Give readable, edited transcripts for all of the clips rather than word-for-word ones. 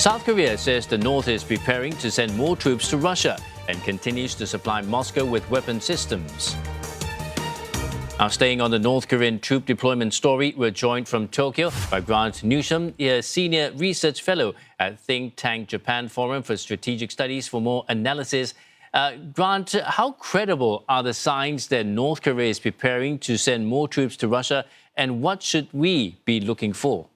South Korea says the North is preparing to send more troops to Russia and continues to supply Moscow with weapon systems. Now, staying on the North Korean troop deployment story, we're joined from Tokyo by Grant Newsham, a senior research fellow at think tank Japan Forum for Strategic Studies, for more analysis. Grant, how credible are the signs that North Korea is preparing to send more troops to Russia, and what should we be looking for?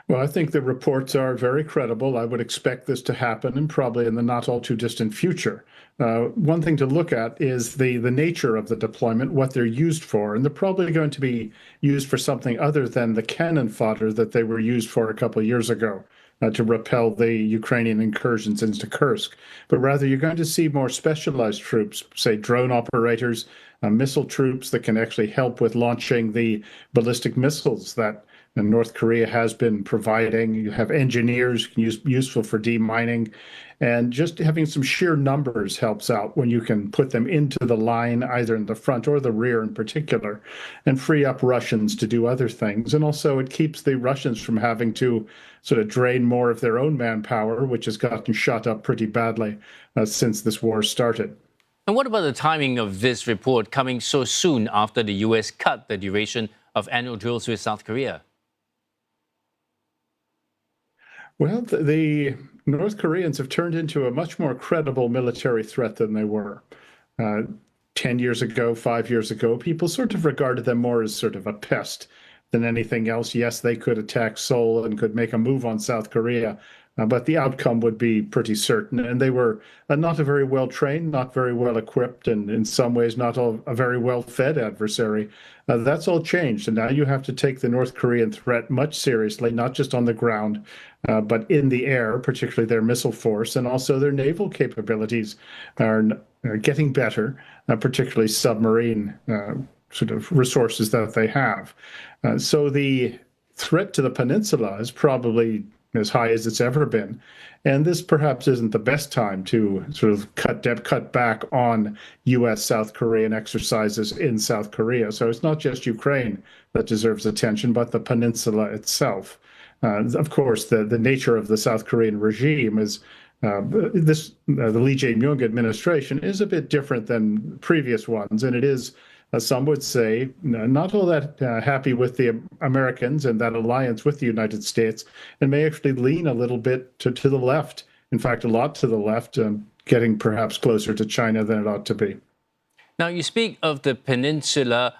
Well, I think the reports are very credible. I would expect this to happen, and probably in the not all too distant future. One thing to look at is the nature of the deployment, what they're used for, and they're probably going to be used for something other than the cannon fodder that they were used for a couple of years ago to repel the Ukrainian incursions into Kursk. But rather, you're going to see more specialized troops, say drone operators, missile troops that can actually help with launching the ballistic missiles that North Korea has been providing. You have engineers useful for demining, and just having some sheer numbers helps out when you can put them into the line, either in the front or the rear in particular, and free up Russians to do other things. And also it keeps the Russians from having to sort of drain more of their own manpower, which has gotten shot up pretty badly since this war started. And what about the timing of this report coming so soon after the U.S. cut the duration of annual drills with South Korea? Well, the North Koreans have turned into a much more credible military threat than they were. 10 years ago, 5 years ago, people sort of regarded them more as sort of a pest than anything else. Yes, they could attack Seoul and could make a move on South Korea, but the outcome would be pretty certain. And they were not a very well trained, not very well equipped, and in some ways not a very well fed adversary. That's all changed. And now you have to take the North Korean threat much seriously, not just on the ground, but in the air, particularly their missile force, and also their naval capabilities are getting better, particularly submarine sort of resources that they have. So the threat to the peninsula is probably as high as it's ever been. And this perhaps isn't the best time to sort of cut back on U.S.-South Korean exercises in South Korea. So it's not just Ukraine that deserves attention, but the peninsula itself. Of course, the nature of the South Korean regime is the Lee Jae-myung administration is a bit different than previous ones, and it is, some would say, not all that happy with the Americans and that alliance with the United States, and may actually lean a little bit to the left. In fact, a lot to the left, getting perhaps closer to China than it ought to be. Now, you speak of the peninsula.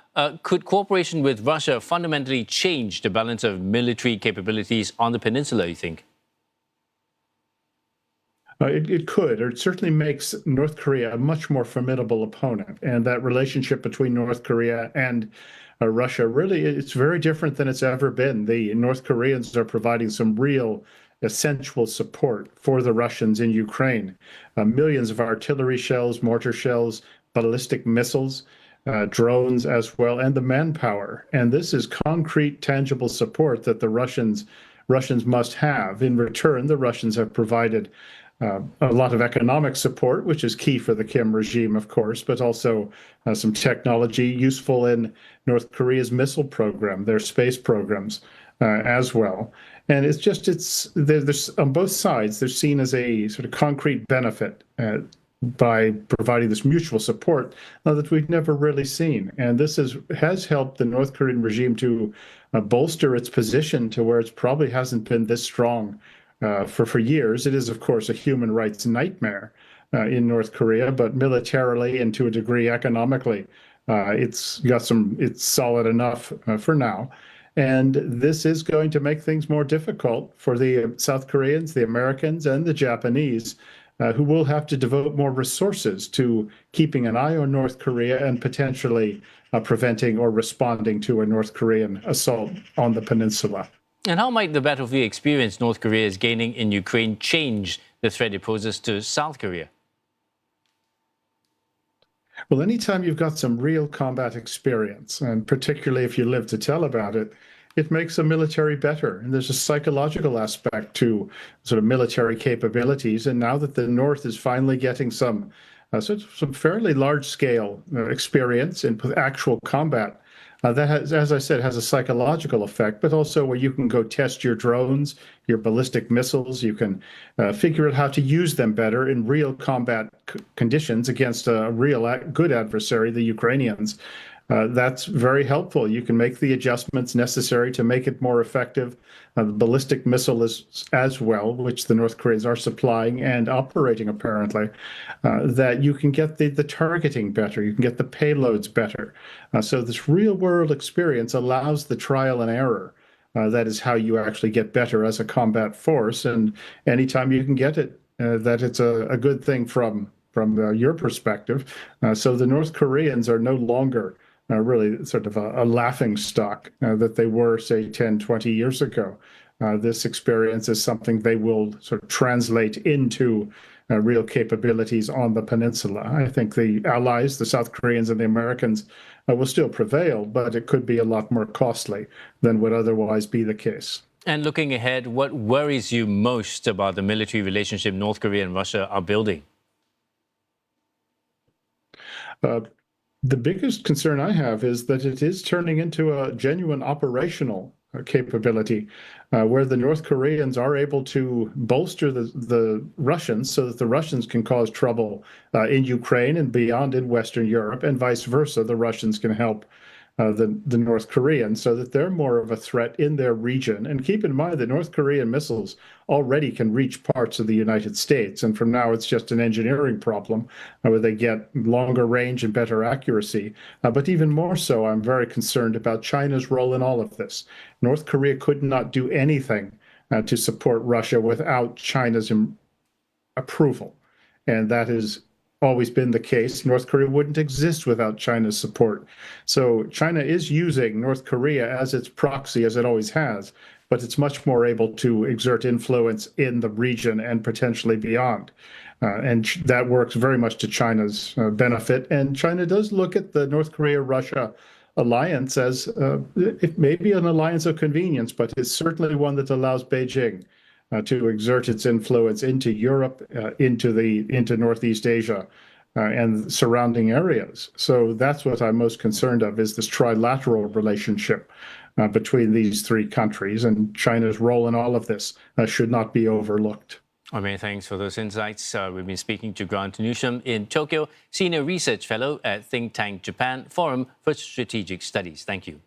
Could cooperation with Russia fundamentally change the balance of military capabilities on the peninsula, you think? It could, or it certainly makes North Korea a much more formidable opponent. And that relationship between North Korea and Russia, really, it's very different than it's ever been. The North Koreans are providing some real essential support for the Russians in Ukraine. Millions of artillery shells, mortar shells, ballistic missiles, drones as well, and the manpower. And this is concrete, tangible support that the Russians must have. In return, the Russians have provided a lot of economic support, which is key for the Kim regime, of course, but also some technology useful in North Korea's missile program, their space programs as well. And there's on both sides, they're seen as a sort of concrete benefit by providing this mutual support that we've never really seen. And this has helped the North Korean regime to bolster its position to where it probably hasn't been this strong for years. It is, of course, a human rights nightmare in North Korea, but militarily and to a degree economically, it's solid enough for now. And this is going to make things more difficult for the South Koreans, the Americans, and the Japanese, who will have to devote more resources to keeping an eye on North Korea and potentially preventing or responding to a North Korean assault on the peninsula. And how might the battlefield experience North Korea is gaining in Ukraine change the threat it poses to South Korea? Well, anytime you've got some real combat experience, and particularly if you live to tell about it, it makes the military better. And there's a psychological aspect to sort of military capabilities. And now that the North is finally getting some fairly large-scale experience in actual combat, That has, as I said, has a psychological effect, but also where you can go test your drones, your ballistic missiles. You can figure out how to use them better in real combat conditions against a real good adversary, the Ukrainians. That's very helpful. You can make the adjustments necessary to make it more effective. The ballistic missile is as well, which the North Koreans are supplying and operating apparently, that you can get the targeting better, you can get the payloads better. So this real world experience allows the trial and error. That is how you actually get better as a combat force. And anytime you can get it, that it's a good thing from your perspective. So the North Koreans are no longer really sort of a laughing stock that they were, say, 10, 20 years ago. This experience is something they will sort of translate into real capabilities on the peninsula. I think the allies, the South Koreans and the Americans, will still prevail, but it could be a lot more costly than would otherwise be the case. And looking ahead, what worries you most about the military relationship North Korea and Russia are building? The biggest concern I have is that it is turning into a genuine operational capability where the North Koreans are able to bolster the Russians so that the Russians can cause trouble in Ukraine and beyond in Western Europe, and vice versa. The Russians can help the North Koreans so that they're more of a threat in their region. And keep in mind that North Korean missiles already can reach parts of the United States. And from now, it's just an engineering problem where they get longer range and better accuracy. But even more so, I'm very concerned about China's role in all of this. North Korea could not do anything to support Russia without China's approval. And that is always been the case. North Korea wouldn't exist without China's support. So China is using North Korea as its proxy, as it always has, but it's much more able to exert influence in the region and potentially beyond. And that works very much to China's benefit. And China does look at the North Korea-Russia alliance as it may be an alliance of convenience, but it's certainly one that allows Beijing to exert its influence into Europe, into Northeast Asia, and surrounding areas. So that's what I'm most concerned of, is this trilateral relationship between these three countries, and China's role in all of this should not be overlooked. Well, many thanks for those insights. We've been speaking to Grant Newsham in Tokyo, Senior Research Fellow at think tank Japan Forum for Strategic Studies. Thank you.